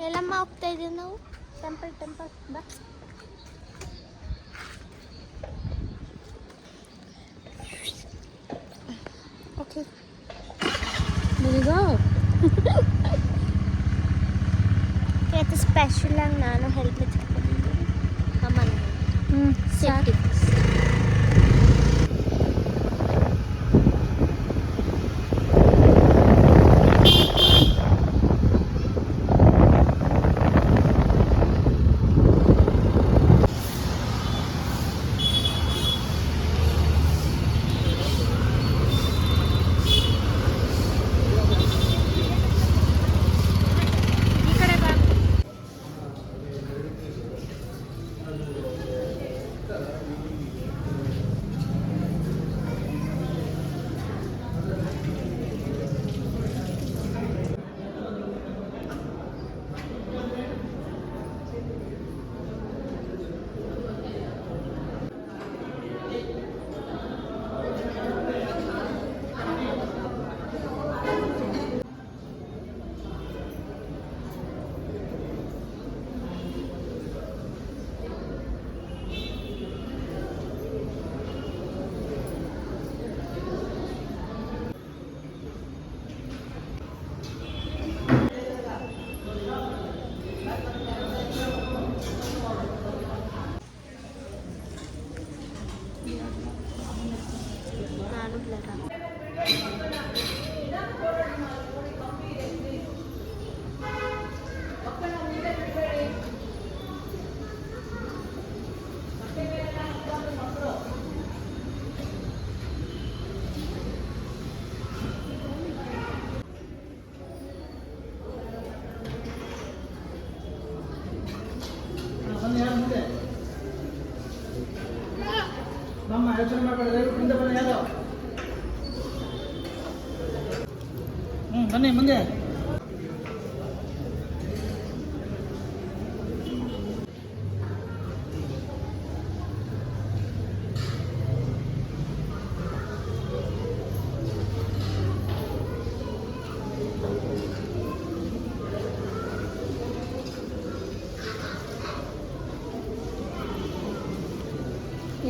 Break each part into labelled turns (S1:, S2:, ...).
S1: ಎಲ್ಲಮ್ಮ ಹೋಗ್ತಾ ಇದೀವಿ ನಾವು. ಟೆಂಪಲ್ ಬಾ. ಓಕೆ ಇವತ್ತು ಸ್ಪೆಷಲ್ ಆಗಿ ನಾನು ಹೆಲ್ಮೆಟ್ ತಗೊಂಡಿದ್ದೀನಿ ಅಮ್ಮನ ಸೇಫ್ಟಿ.
S2: ಯೋಚನೆ ಮಾಡಬೇಡ್ರಿ, ಮುಂದೆ ಬನ್ನಿ. ಯಾರು ಬನ್ನಿ ಮುಂದೆ.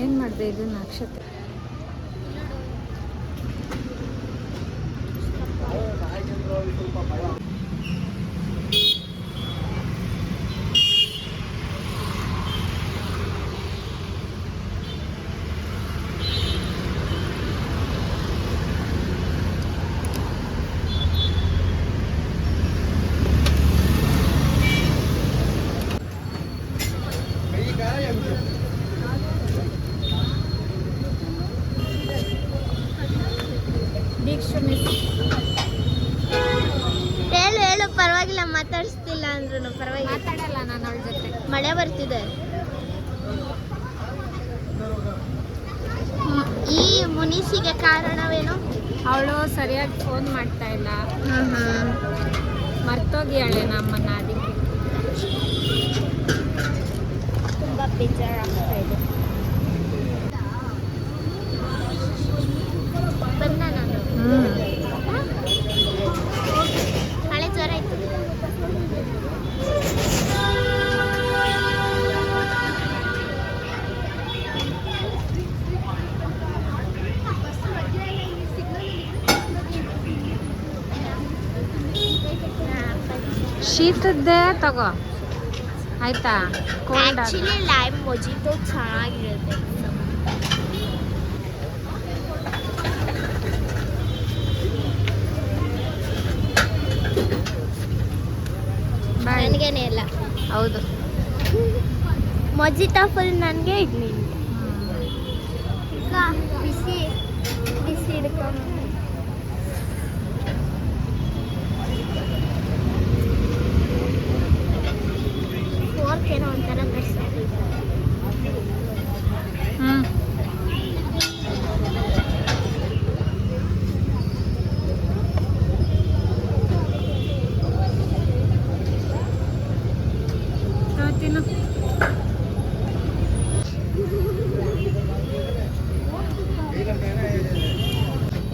S3: ಏನು ಮಾಡಿದೆ ಇದು ನಕ್ಷತ್ರ?
S1: ಹೇಳು ಪರವಾಗಿಲ್ಲ, ಮಾತಾಡಿಸ್ತಿಲ್ಲ ಅಂದ್ರೂ ಪರವಾಗಿಲ್ಲ.
S3: ಮಾತಾಡಲ್ಲ ನಾನು ಅವಳ ಜೊತೆ.
S1: ಮಳೆ ಬರ್ತಿದೆ. ಈ ಮುನಿಸಿಗೆ ಕಾರಣವೇನು?
S3: ಅವಳು ಸರಿಯಾಗಿ ಫೋನ್ ಮಾಡ್ತಾ ಇಲ್ಲ, ಮರ್ತೋಗಿಯಾಳೆ ನಮ್ಮನ್ನ. ಅದಕ್ಕೆ
S1: ತುಂಬ ಬೇಜಾರಾಗ್ತಾ ಇದೆ. ಬಂದ ನಾನು ಮಳೆ ಜ್ವರ ಇತ್ತು.
S3: ಶೀತದ್ದೇ ತಗೋ ಆಯ್ತಾ. ಕೋಲ್ಡ್
S1: ಆಕ್ಚುಲಿ ಲೈಮ್ ಮೊಜಿಟೋ ಚೆನ್ನಾಗಿರುತ್ತೆ. ನನಗೇನೆ ಇಲ್ಲ.
S3: ಹೌದು,
S1: ಮೊಜಿಟೋ ಫುಲ್ ನನಗೆ. ಇದು ಬಿಸಿ ಬಿಸಿ ಹಿಡ್ಕೊಂಡು ಫೋರ್ಕೇನೋ ಒಂಥರ ಕಷ್ಟ.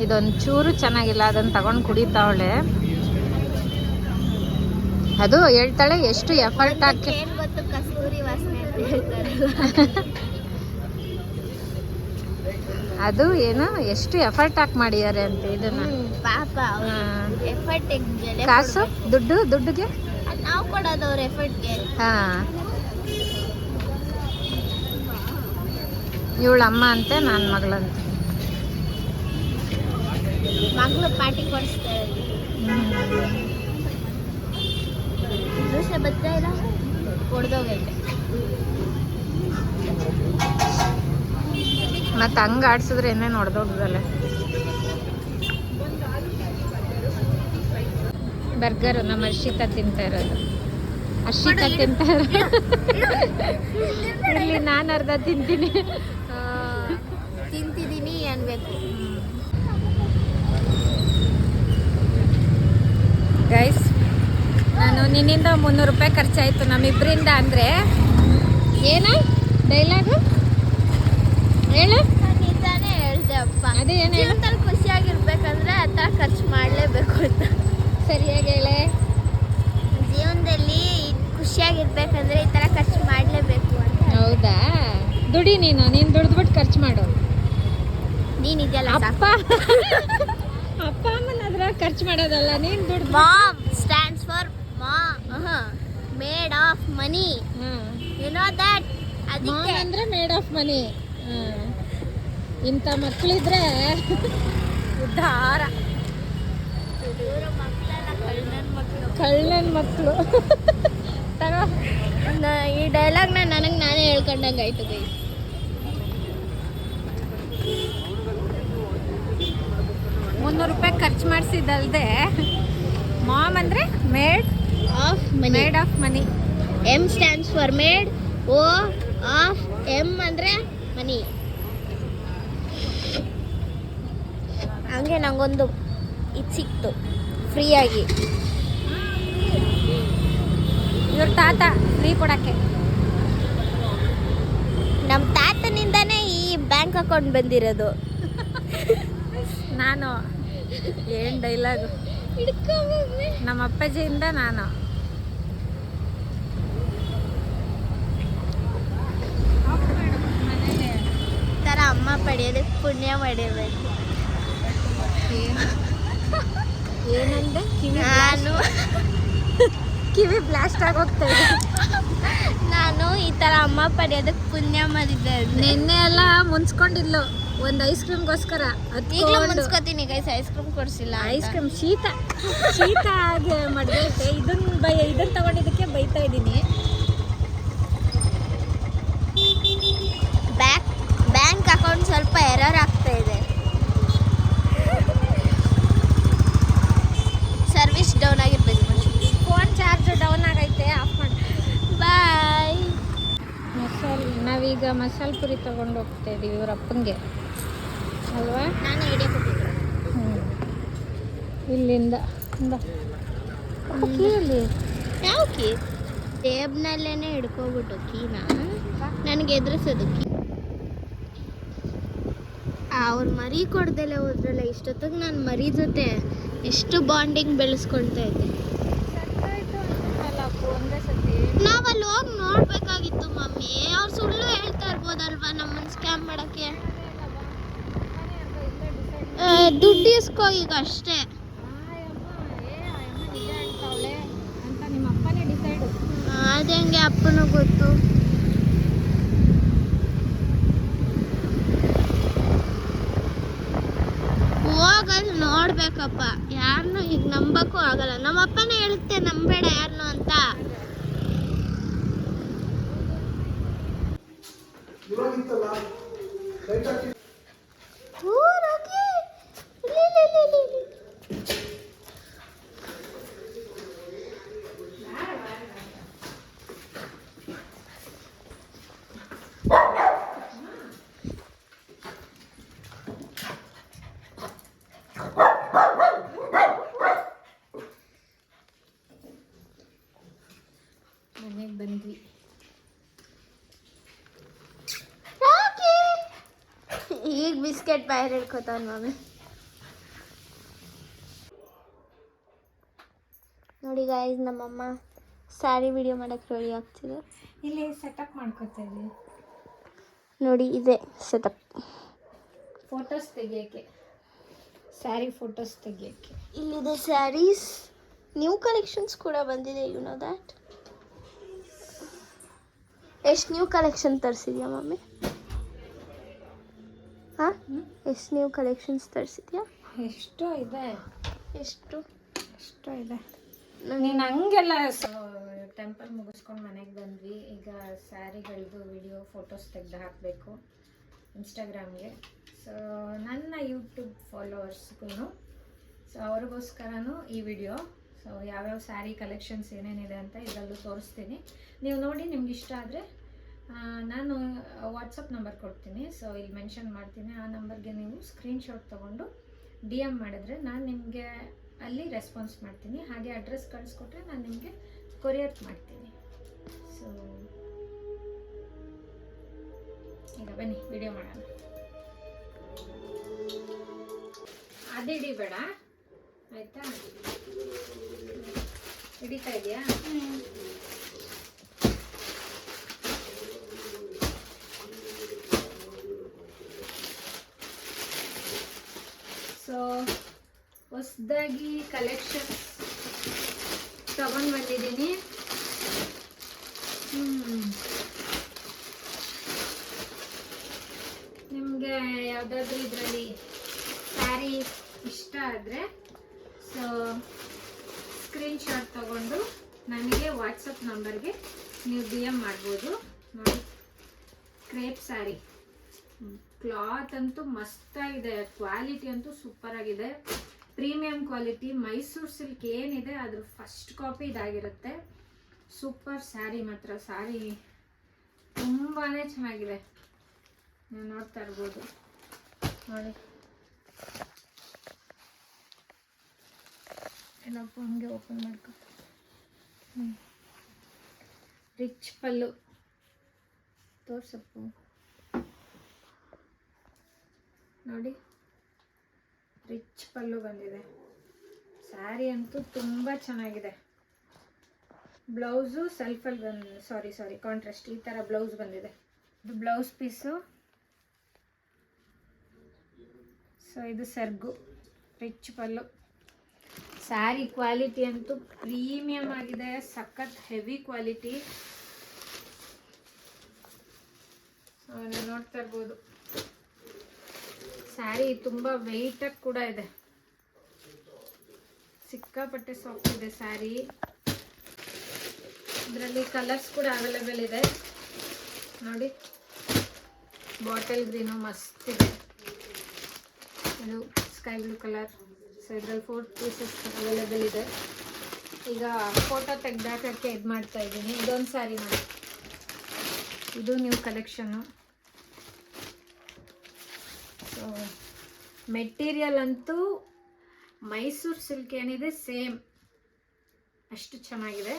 S3: ಇದೊಂದು ಚೂರು ಚೆನ್ನಾಗಿಲ್ಲ, ಅದನ್ನು ತಗೊಂಡು ಕುಡಿತಾವಳೆ. ಅದು ಹೇಳ್ತಾಳೆ ಎಷ್ಟು ಎಫರ್ಟ್ ಹಾಕಿ.
S1: ಏನ್ ಗೊತ್ತು ಕಸ್ತೂರಿ ವಾಸನೆ ಅಂತ ಹೇಳ್ತಾರಲ್ಲ.
S3: ಅದು ಏನು ಎಷ್ಟು ಎಫರ್ಟ್ ಹಾಕಿ ಮಾಡಿದ್ದಾರೆ ಅಂತ ಇದನ್ನ.
S1: ಪಾಪ
S3: ಹಾ.
S1: ಎಫರ್ಟ್ ಬೆಲೆ
S3: ಕಾಸು ದುಡ್ಡಿಗೆ
S1: ನಾವು ಕೊಡೋದು ಅವ್ರ ಎಫರ್ಟ್ಗೆ.
S3: ಹಾ. ಇವಳ ಅಮ್ಮ ಅಂತೆ ನನ್ನ ಮಗಳಂತೆ.
S1: ಮಗಳು ಪಾರ್ಟಿ ಕೊಡಿಸ್ತಾರೆ. ಜ್ಯೂಸೇ ಬರ್ತಾ ಇಲ್ಲ, ಹೊಡೆದೋಗೈತೆ.
S3: ಮತ್ತೆ ಹಂಗ ಆಡ್ಸಿದ್ರೆ ಏನೇನು ಹೊಡೆದೋಗ್ದಲ್ಲ. ಬರ್ಗರು ನಮ್ಮ ಹರ್ಷಿತಾ ತಿಂತಾ ಇರೋದು. ಹರ್ಷಿತಾ ತಿಂತಾ ಇರೋದು. ಇಲ್ಲಿ ನಾನು ಅರ್ಧ ತಿಂತೀನಿ.
S1: ತಿಂತಿದ್ದೀನಿ ಅನ್ಬೇಕು.
S3: ಗೈಸ್, ನಾನು ನಿನ್ನಿಂದ 300 ರೂಪಾಯಿ ಖರ್ಚಾಯಿತು ನಮ್ಮಿಬ್ಬರಿಂದ. ಅಂದರೆ ಏನ ಡೈಲಾಗು ಹೇಳು.
S1: ನಿಜಾನೇ ಹೇಳ್ದೆ ಅಪ್ಪ.
S3: ಅದೇ ಏನು ಹೇಳು.
S1: ಜೀವನದಲ್ಲಿ ಖುಷಿಯಾಗಿರ್ಬೇಕಂದ್ರೆ ಆ ಥರ ಖರ್ಚು ಮಾಡಲೇಬೇಕು ಅಂತ.
S3: ಸರಿಯಾಗಿ ಹೇಳೆ.
S1: ಜೀವನದಲ್ಲಿ ಖುಷಿಯಾಗಿರ್ಬೇಕಂದ್ರೆ ಈ ಥರ ಖರ್ಚು ಮಾಡಲೇಬೇಕು ಅಂತ.
S3: ಹೌದಾ? ದುಡಿ ನೀನು ದುಡಿದ್ಬಿಟ್ಟು ಖರ್ಚು ಮಾಡು.
S1: ನೀನಿದೆಯಲ್ಲ
S3: ಅಪ್ಪ ಅಪ್ಪ ಅಮ್ಮನ ಅದ್ರಾಗ ಖರ್ಚು ಮಾಡೋದಲ್ಲ, ನೀನು ದುಡ್ದು.
S1: Mom stands for made of money. You know that. ಅದಕ್ಕೆ
S3: ಅಂದ್ರೆ ಮೇಡ್ ಆಫ್ ಮನಿ. ಇಂಥ ಮಕ್ಕಳಿದ್ರೆ ಉದ್ಧಾರ. ಕಳ್ಳನ ಮಕ್ಕಳು. ತಗೋ,
S1: ಈ ಡೈಲಾಗ್ನ ನನಗೆ ನಾನೇ ಹೇಳ್ಕೊಂಡಂಗೆ ಆಯ್ತು ಗೈ.
S3: 300 ರೂಪಾಯಿ ಖರ್ಚು ಮಾಡಿಸಿದ್ದಲ್ದೆ ಮಾಮ್ ಅಂದರೆ made of money.
S1: M stands for made, O of M ಅಂದರೆ ಮನಿ. ಹಂಗೆ ನಂಗೊಂದು ಇದು ಸಿಕ್ತು ಫ್ರೀಯಾಗಿ.
S3: ಇವ್ರ ತಾತ ಫ್ರೀ ಕೊಡಕ್ಕೆ.
S1: ನಮ್ಮ ತಾತನಿಂದಾನೇ ಈ ಬ್ಯಾಂಕ್ ಅಕೌಂಟ್ ಬಂದಿರೋದು.
S3: ನಾನು ಏನು ಡೈಲಾಗು. ನಮ್ಮ ಅಪ್ಪಾಜಿಯಿಂದ ನಾನು.
S1: ಈ ಥರ ಅಮ್ಮ ಪಡೆಯೋದಕ್ಕೆ ಪುಣ್ಯ ಮಾಡಿರ್ಬೇಕು.
S3: ಏನಂದೆ?
S1: ಕಿವಿ
S3: ಬ್ಲಾಸ್ಟ್ ಆಗೋಗ್ತಾ ಇದೆ.
S1: ನಾನು ಈ ಥರ ಅಮ್ಮ ಪಡೆಯೋದಕ್ಕೆ ಪುಣ್ಯ ಮಾಡಿದ್ದೆ.
S3: ನಿನ್ನೆ ಎಲ್ಲ ಮುನ್ಸ್ಕೊಂಡಿದ್ಲು ಒಂದು ಐಸ್ ಕ್ರೀಮ್ಗೋಸ್ಕರ.
S1: ಈಗಲೂ ಮುನ್ಸ್ಕೊತೀನಿ ಗೈಸ್, ಐಸ್ ಕ್ರೀಮ್ ಕೊಡಿಸಿಲ್ಲ.
S3: ಐಸ್ ಕ್ರೀಮ್ ಶೀತ ಆಗಿ ಮಾಡಬೇಕು. ಇದನ್ನ ತಗೊಂಡಿದ್ದಕ್ಕೆ ಬೈತಾ ಇದ್ದೀನಿ.
S1: ಬ್ಯಾಂಕ್ ಅಕೌಂಟ್ ಸ್ವಲ್ಪ ಎರರ್ ಆಗ್ತಾ ಇದೆ. ಸರ್ವಿಸ್ ಡೌನ್ ಆಗಿರ್ಬೇಕು.
S3: ಫೋನ್ ಚಾರ್ಜ್ ಡೌನ್ ಆಗೈತೆ, ಆಫ್ ಮಾಡಿ.
S1: ಬಾಯ್.
S3: ನಾವೀಗ ಮಸಾಲೆ ಪುರಿ ತಗೊಂಡು ಹೋಗ್ತಾ ಇದೀವಿ ಇವ್ರ ಅಪ್ಪಂಗೆ ಅಲ್ವಾ.
S1: ನಾನು ಐಡಿಯಾ ಕೊಟ್ಟಿದ್ದೆ.
S3: ಇಲ್ಲಿಂದ ಕೀಲಿ
S1: ಯಾವ ಕೀ? ಟೇಬ್ನಲ್ಲೇನೆ ಹಿಡ್ಕೊಬಿಟ್ಟು ಕೀನ ನನಗೆ ಎದುರಿಸೋದು ಕೀ. ಅವ್ರು ಮರಿ ಕೊಡ್ದಲೆ ಹೋದ್ರಲ್ಲ, ಇಷ್ಟೊತ್ತಿಗೆ ನಾನು ಮರಿ ಜೊತೆ ಎಷ್ಟು ಬಾಂಡಿಂಗ್ ಬೆಳೆಸ್ಕೊಳ್ತಾ ಇದ್ದೆ. ನಾವಲ್ಲಿ ಹೋಗಿ ನೋಡ್ಬೇಕಾಗಿತ್ತು ಮಮ್ಮಿ. ಅವ್ರು ಸುಳ್ಳು ಹೇಳ್ತಾ ಇರ್ಬೋದಲ್ವಾ ನಮ್ಮನ್ನು ಸ್ಕ್ಯಾಮ್ ಮಾಡಕ್ಕೆ. ದುಡ್ಡು ಇಸ್ಕೋ ಈಗ ಅಷ್ಟೇ. ಅದಂಗೆ ಅಪ್ಪನೂ ಗೊತ್ತು. ಹೋಗಲ್ಲಿ ನೋಡ್ಬೇಕಪ್ಪ. ಯಾರನ್ನೂ ಈಗ ನಂಬಕ್ಕೂ ಆಗಲ್ಲ. ನಮ್ಮಪ್ಪನೇ ಹೇಳುತ್ತೆ ನಂಬೇಡ ಯಾರನ್ನೂ ಅಂತ.
S3: ಮನೆಗೆ ಬಂದ್ವಿ.
S1: ಈಗ ಬಿಸ್ಕೆಟ್ ಬಾಯರ್ ಹಿಡ್ಕೋತಾವ ಮಮ್ಮಿ. ನೋಡಿ ಈಗ ಗಾಯ್ಸ್ ನಮ್ಮಮ್ಮ ಸ್ಯಾರಿ ವಿಡಿಯೋ ಮಾಡೋಕ್ಕೆ ರೆಡಿ ಆಗ್ತಿದೆ.
S3: ಇಲ್ಲಿ ಸೆಟಪ್ ಮಾಡ್ಕೊತಾ ಇದ್ದೀವಿ
S1: ನೋಡಿ, ಇದೆ ಸೆಟಪ್.
S3: ಫೋಟೋಸ್ ತೆಗಿಯೋಕ್ಕೆ, ಸ್ಯಾರಿ ಫೋಟೋಸ್ ತೆಗಿಯೋಕ್ಕೆ.
S1: ಇಲ್ಲಿದೆ ಸ್ಯಾರೀಸ್, ನ್ಯೂ ಕಲೆಕ್ಷನ್ಸ್ ಕೂಡ ಬಂದಿದೆ. You know that. ಎಷ್ಟು ನ್ಯೂ ಕಲೆಕ್ಷನ್ ತರಿಸಿದ್ಯಾ ಮಮ್ಮಿ? ಹಾಂ, ಎಷ್ಟು ನ್ಯೂ ಕಲೆಕ್ಷನ್ಸ್ ತರಿಸಿದ್ಯಾ?
S3: ಎಷ್ಟೋ ಇದೆ.
S1: ಎಷ್ಟು
S3: ಇದೆ. ನೀನು ಹಂಗೆಲ್ಲ ಟೆಂಪಲ್ ಮುಗಿಸ್ಕೊಂಡು ಮನೆಗೆ ಬಂದ್ವಿ. ಈಗ ಸ್ಯಾರಿಗಳದ್ದು ವಿಡಿಯೋ ಫೋಟೋಸ್ ತೆಗೆದು ಹಾಕಬೇಕು ಇನ್ಸ್ಟಾಗ್ರಾಮ್ಗೆ. ಸೊ ನನ್ನ ಯೂಟ್ಯೂಬ್ ಫಾಲೋವರ್ಸ್ಗೂ ಸೊ ಅವ್ರಿಗೋಸ್ಕರನೂ ಈ ವಿಡಿಯೋ. ಸೊ ಯಾವ್ಯಾವ ಸ್ಯಾರಿ ಕಲೆಕ್ಷನ್ಸ್ ಏನೇನಿದೆ ಅಂತ ಇದರಲ್ಲೂ ತೋರಿಸ್ತೀನಿ. ನೀವು ನೋಡಿ ನಿಮ್ಗೆ ಇಷ್ಟ ಆದರೆ ನಾನು ವಾಟ್ಸಪ್ ನಂಬರ್ ಕೊಡ್ತೀನಿ. ಸೊ ಇಲ್ಲಿ ಮೆನ್ಷನ್ ಮಾಡ್ತೀನಿ. ಆ ನಂಬರ್ಗೆ ನೀವು ಸ್ಕ್ರೀನ್ಶಾಟ್ ತೊಗೊಂಡು DM ಮಾಡಿದ್ರೆ ನಾನು ನಿಮಗೆ ಅಲ್ಲಿ ರೆಸ್ಪಾನ್ಸ್ ಮಾಡ್ತೀನಿ. ಹಾಗೆ ಅಡ್ರೆಸ್ ಕಳಿಸ್ಕೊಟ್ರೆ ನಾನು ನಿಮಗೆ ಕೊರಿಯರ್ ಮಾಡ್ತೀನಿ. ಸೊ ಈಗ ಬನ್ನಿ ವಿಡಿಯೋ ಮಾಡೋಣ. ಅದಿಡಿಬೇಡ ಆಯಿತಾ? ಹಿಡಿತಾ ಇದೆಯಾ? ಸೊ ಹೊಸದಾಗಿ ಕಲೆಕ್ಷನ್ಸ್ ತಗೊಂಡು ಬಂದಿದ್ದೀನಿ. ನಿಮಗೆ ಯಾವುದಾದ್ರೂ ಇದರಲ್ಲಿ ಸ್ಯಾರಿ ಇಷ್ಟ ಆದರೆ ಸೊ ಸ್ಕ್ರೀನ್ಶಾಟ್ ತಗೊಂಡು ನನಗೆ ವಾಟ್ಸಪ್ ನಂಬರ್ಗೆ ನೀವು DM ಮಾಡ್ಬೋದು. ನೋಡಿ, ಕ್ರೇಪ್ ಸ್ಯಾರಿ, ಕ್ಲಾತ್ ಅಂತೂ ಮಸ್ತಾಗಿದೆ, ಕ್ವಾಲಿಟಿ ಅಂತೂ ಸೂಪರ್ ಆಗಿದೆ. ಪ್ರೀಮಿಯಂ ಕ್ವಾಲಿಟಿ ಮೈಸೂರು ಸಿಲ್ಕ್ ಏನಿದೆ ಅದ್ರ ಫಸ್ಟ್ ಕಾಪಿ ಇದಾಗಿರುತ್ತೆ. ಸೂಪರ್ ಸ್ಯಾರಿ, ಮಾತ್ರ ಸ್ಯಾರಿ ತುಂಬಾ ಚೆನ್ನಾಗಿದೆ. ನೀವು ನೋಡ್ತಾ ಇರ್ಬೋದು. ನೋಡಿ, ಎಲ್ಲಪ್ಪ ಹಂಗೆ ಓಪನ್ ಮಾಡ್ಕೊ. ರಿಚ್ ಪಲ್ಲು ತೋರ್ಸಪ್ಪು. ನೋಡಿ, ರಿಚ್ ಪಲ್ಲು ಬಂದಿದೆ. ಸ್ಯಾರಿ ಅಂತೂ ತುಂಬ ಚೆನ್ನಾಗಿದೆ. ಬ್ಲೌಸು ಸೆಲ್ಫಲ್ಲಿ ಸಾರಿ ಕಾಂಟ್ರಾಸ್ಟ್ ಈ ಥರ ಬ್ಲೌಸ್ ಬಂದಿದೆ. ಇದು ಬ್ಲೌಸ್ ಪೀಸು. ಸೊ ಇದು ಸೆರ್ಗು, ರಿಚ್ ಪಲ್ಲು. ಸ್ಯಾರಿ ಕ್ವಾಲಿಟಿ ಅಂತೂ ಪ್ರೀಮಿಯಮ್ ಆಗಿದೆ, ಸಖತ್ ಹೆವಿ ಕ್ವಾಲಿಟಿ. ನೀವು ನೋಡ್ತಾ ಇರ್ಬೋದು. ಸ್ಯಾರಿ ತುಂಬ ವೆಯ್ಟಾಗಿ ಕೂಡ ಇದೆ, ಸಿಕ್ಕಾಪಟ್ಟೆ ಸಾಫ್ಟ್ ಇದೆ ಸ್ಯಾರಿ. ಇದರಲ್ಲಿ ಕಲರ್ಸ್ ಕೂಡ ಅವೈಲೇಬಲ್ ಇದೆ. ನೋಡಿ, ಬಾಟಲ್ ಗ್ರೀನು ಮಸ್ತ್ ಇದೆ. ಇದು ಸ್ಕೈ ಬ್ಲೂ ಕಲರ್. ಸೊ ಇದರಲ್ಲಿ 4 ಪೀಸಸ್ ಅವೈಲೇಬಲ್ ಇದೆ. ಈಗ ಫೋಟೋ ತೆಗ್ದಾಕಕ್ಕೆ ಇದು ಮಾಡ್ತಾ ಇದ್ದೀನಿ. ಇದೊಂದು ಸ್ಯಾರಿ ನೋಡಿ, ಇದು ನ್ಯೂ ಕಲೆಕ್ಷನ್ನು. ಸೊ ಮೆಟೀರಿಯಲ್ ಅಂತೂ ಮೈಸೂರು ಸಿಲ್ಕ್ ಏನಿದೆ ಸೇಮ್ ಅಷ್ಟು ಚೆನ್ನಾಗಿದೆ.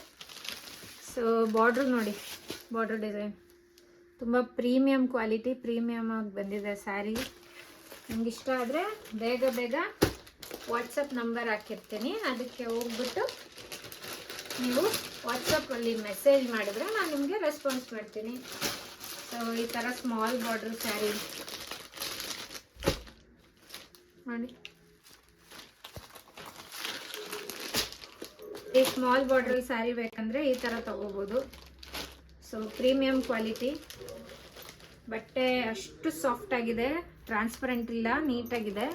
S3: ಸೊ ಬಾರ್ಡ್ರ್ ನೋಡಿ, ಬಾರ್ಡ್ರ್ ಡಿಸೈನ್ ತುಂಬ ಪ್ರೀಮಿಯಂ ಕ್ವಾಲಿಟಿ, ಪ್ರೀಮಿಯಮ್ ಆಗಿ ಬಂದಿದೆ ಸ್ಯಾರಿ. ನಿಮ್ಗೆ ಇಷ್ಟ ಆದರೆ ಬೇಗ ವಾಟ್ಸಪ್ ನಂಬರ್ ಹಾಕಿರ್ತೀನಿ, ಅದಕ್ಕೆ ಹೋಗ್ಬಿಟ್ಟು ನೀವು ವಾಟ್ಸಪ್ಪಲ್ಲಿ ಮೆಸೇಜ್ ಮಾಡಿದ್ರೆ ನಾನು ನಿಮಗೆ ರೆಸ್ಪಾನ್ಸ್ ಮಾಡ್ತೀನಿ. ಸೊ ಈ ಥರ ಸ್ಮಾಲ್ ಬಾರ್ಡ್ರ್ ಸ್ಯಾರಿ ನೋಡಿ. ಈ ಸ್ಮಾಲ್ ಬಾರ್ಡರ್ ಸ್ಯಾರಿ ಬೇಕಂದರೆ ಈ ಥರ ತಗೋಬೋದು. ಸೊ ಪ್ರೀಮಿಯಂ ಕ್ವಾಲಿಟಿ, ಬಟ್ಟೆ ಅಷ್ಟು ಸಾಫ್ಟ್ ಆಗಿದೆ, ಟ್ರಾನ್ಸ್ಪರೆಂಟ್ ಇಲ್ಲ, ನೀಟಾಗಿದೆ.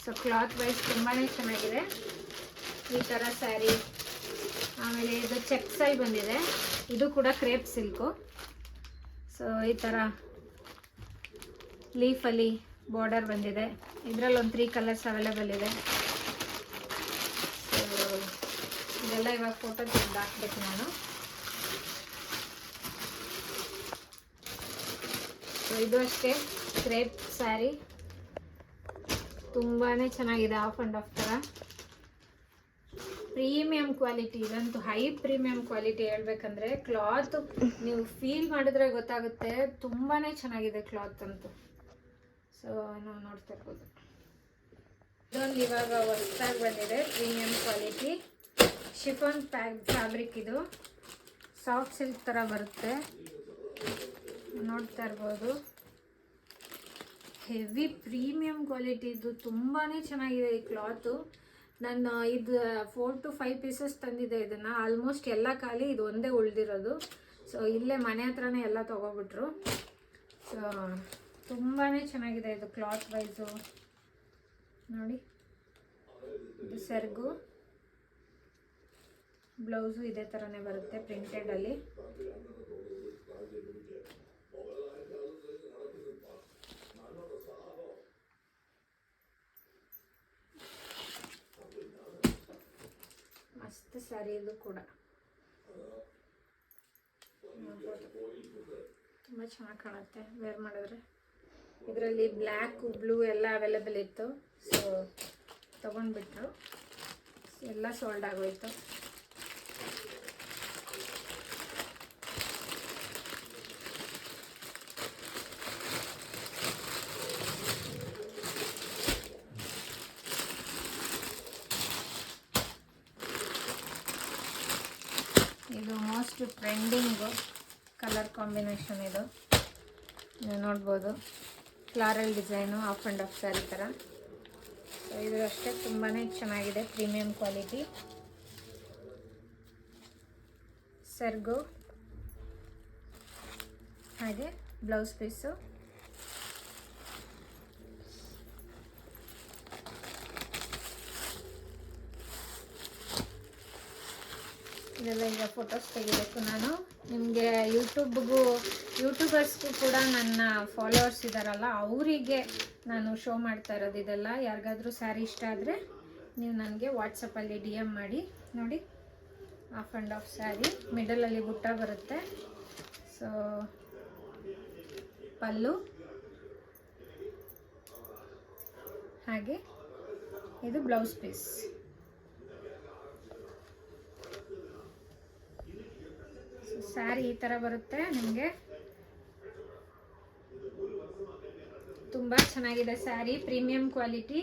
S3: ಸೊ ಕ್ಲಾತ್ ವೈಸ್ ತುಂಬಾ ಚೆನ್ನಾಗಿದೆ ಈ ಥರ ಸ್ಯಾರಿ. ಆಮೇಲೆ ಇದು ಚೆಕ್ಸಲ್ಲಿ ಬಂದಿದೆ, ಇದು ಕೂಡ ಕ್ರೇಪ್ ಸಿಲ್ಕು. ಸೊ ಈ ಥರ ಲೀಫಲ್ಲಿ ಬಾರ್ಡರ್ ಬಂದಿದೆ. ಇದರಲ್ಲಿ ಒಂದು 3 ಕಲರ್ಸ್ ಅವೈಲೇಬಲ್ ಇದೆ. ಸೊ ಇದೆಲ್ಲ ಇವಾಗ ಫೋಟೋ ತೆಗೆದು ಹಾಕ್ಬೇಕು ನಾನು. ಸೊ ಇದು ಅಷ್ಟೇ ಕ್ರೇಪ್ ಸ್ಯಾರಿ, ತುಂಬಾ ಚೆನ್ನಾಗಿದೆ. ಆಫ್ ಆ್ಯಂಡ್ ಆಫ್ ಥರ ಪ್ರೀಮಿಯಂ ಕ್ವಾಲಿಟಿ, ಇದಂತೂ ಹೈ ಪ್ರೀಮಿಯಂ ಕ್ವಾಲಿಟಿ. ಹೇಳ್ಬೇಕಂದ್ರೆ ಕ್ಲಾತ್ ನೀವು ಫೀಲ್ ಮಾಡಿದ್ರೆ ಗೊತ್ತಾಗುತ್ತೆ, ತುಂಬಾ ಚೆನ್ನಾಗಿದೆ ಕ್ಲಾತ್ ಅಂತೂ. ಸೊ ನಾವು ನೋಡ್ತಾ ಇರ್ಬೋದು. ಇದೊಂದು ಇವಾಗ ಹೊಸದಾಗಿ ಬಂದಿದೆ ಪ್ರೀಮಿಯಂ ಕ್ವಾಲಿಟಿ ಶಿಫಾನ್ ಫ್ಯಾಬ್ರಿಕ್ ಇದು ಸಾಫ್ಟ್ ಸಿಲ್ಕ್ ಥರ ಬರುತ್ತೆ, ನೋಡ್ತಾ ಇರ್ಬೋದು. ಹೆವಿ ಪ್ರೀಮಿಯಂ ಕ್ವಾಲಿಟಿ ಇದು, ತುಂಬಾ ಚೆನ್ನಾಗಿದೆ ಈ ಕ್ಲಾತು. ನಾನು ಇದು 4 to 5 ಪೀಸಸ್ ತಂದಿದ್ದೆ ಇದನ್ನು, ಆಲ್ಮೋಸ್ಟ್ ಎಲ್ಲ ಖಾಲಿ, ಇದು ಒಂದೇ ಉಳಿದಿರೋದು. ಸೊ ಇಲ್ಲೇ ಮನೆ ಹತ್ರನೇ ಎಲ್ಲ ತೊಗೊಬಿಟ್ರು. ಸೊ ತುಂಬಾ ಚೆನ್ನಾಗಿದೆ ಇದು ಕ್ಲಾತ್ ವೈಸು. ನೋಡಿ, ಇದು ಸೆರ್ಗು, ಬ್ಲೌಸು ಇದೇ ಥರನೇ ಬರುತ್ತೆ ಪ್ರಿಂಟೆಡಲ್ಲಿ. ಮಸ್ತ್ ಸ್ಯಾರಿ ಇದು ಕೂಡ, ತುಂಬ ಚೆನ್ನಾಗಿ ಕಾಣುತ್ತೆ ವೇರ್ ಮಾಡಿದ್ರೆ. ಇದರಲ್ಲಿ ಬ್ಲ್ಯಾಕ್ ಬ್ಲೂ ಎಲ್ಲ ಅವೈಲೇಬಲ್ ಇತ್ತು, ಸೊ ತೊಗೊಂಡ್ಬಿಟ್ರು, ಎಲ್ಲ ಸೋಲ್ಡ್ ಆಗೋಯ್ತು. ಇದು ಮೋಸ್ಟ್ ಟ್ರೆಂಡಿಂಗು ಕಲರ್ ಕಾಂಬಿನೇಷನ್ ಇದು, ನೀವು ನೋಡ್ಬೋದು. Floral design, of and of sari ಥರ. ಸೊ ಇದು ಅಷ್ಟೇ ತುಂಬಾ ಚೆನ್ನಾಗಿದೆ, ಪ್ರೀಮಿಯಂ ಕ್ವಾಲಿಟಿ. ಸೆರ್ಗು, ಹಾಗೆ ಬ್ಲೌಸ್ ಪೀಸು. ಇದೆಲ್ಲ ಈಗ ಫೋಟೋಸ್ ತೆಗಿಬೇಕು ನಾನು. ನಿಮಗೆ ಯೂಟ್ಯೂಬರ್ಸ್ಗೂ ಕೂಡ ನನ್ನ ಫಾಲೋವರ್ಸ್ ಇದ್ದಾರಲ್ಲ, ಅವರಿಗೆ ನಾನು ಶೋ ಮಾಡ್ತಾ ಇರೋದು ಇದೆಲ್ಲ. ಯಾರಿಗಾದ್ರೂ ಸ್ಯಾರಿ ಇಷ್ಟ ಆದರೆ ನೀವು ನನಗೆ ವಾಟ್ಸಪ್ಪಲ್ಲಿ DM ಮಾಡಿ. ನೋಡಿ, ಆಫ್ ಆ್ಯಂಡ್ ಆಫ್ ಸ್ಯಾರಿ, ಮಿಡಲಲ್ಲಿ ಬುಟ್ಟ ಬರುತ್ತೆ. ಸೊ ಪಲ್ಲು, ಹಾಗೆ ಇದು ಬ್ಲೌಸ್ ಪೀಸ್. ಸ್ಯಾರಿ ಈ ಥರ ಬರುತ್ತೆ ನಿಮಗೆ. ತುಂಬ ಚೆನ್ನಾಗಿದೆ ಸ್ಯಾರಿ, ಪ್ರೀಮಿಯಂ ಕ್ವಾಲಿಟಿ.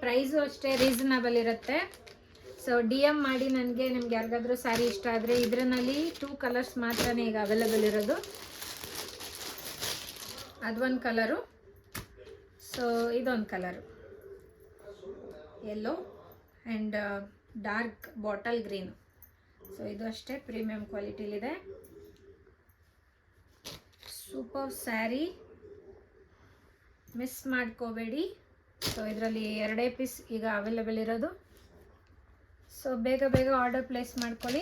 S3: ಪ್ರೈಸು ಅಷ್ಟೇ ರೀಸನಬಲ್ ಇರುತ್ತೆ. ಸೊ DM ಮಾಡಿ ನನಗೆ. ನಿಮ್ಗೆ ಯಾರಿಗಾದ್ರೂ ಸ್ಯಾರಿ ಇಷ್ಟ ಆದರೆ, ಇದರಲ್ಲಿ 2 ಕಲರ್ಸ್ ಮಾತ್ರನೇ ಈಗ ಅವೈಲೇಬಲ್ ಇರೋದು. ಅದೊಂದು ಕಲರು, ಸೊ ಇದೊಂದು colour, yellow and dark bottle green. So ಇದು ಅಷ್ಟೇ ಪ್ರೀಮಿಯಂ ಕ್ವಾಲಿಟಿಲಿದೆ. ಸೂಪರ್ ಸ್ಯಾರಿ, ಮಿಸ್ ಮಾಡ್ಕೋಬೇಡಿ. ಸೊ ಇದರಲ್ಲಿ 2 ಪೀಸ್ ಈಗ ಅವೈಲೇಬಲ್ ಇರೋದು. ಸೊ ಬೇಗ ಆರ್ಡರ್ ಪ್ಲೇಸ್ ಮಾಡ್ಕೊಳ್ಳಿ.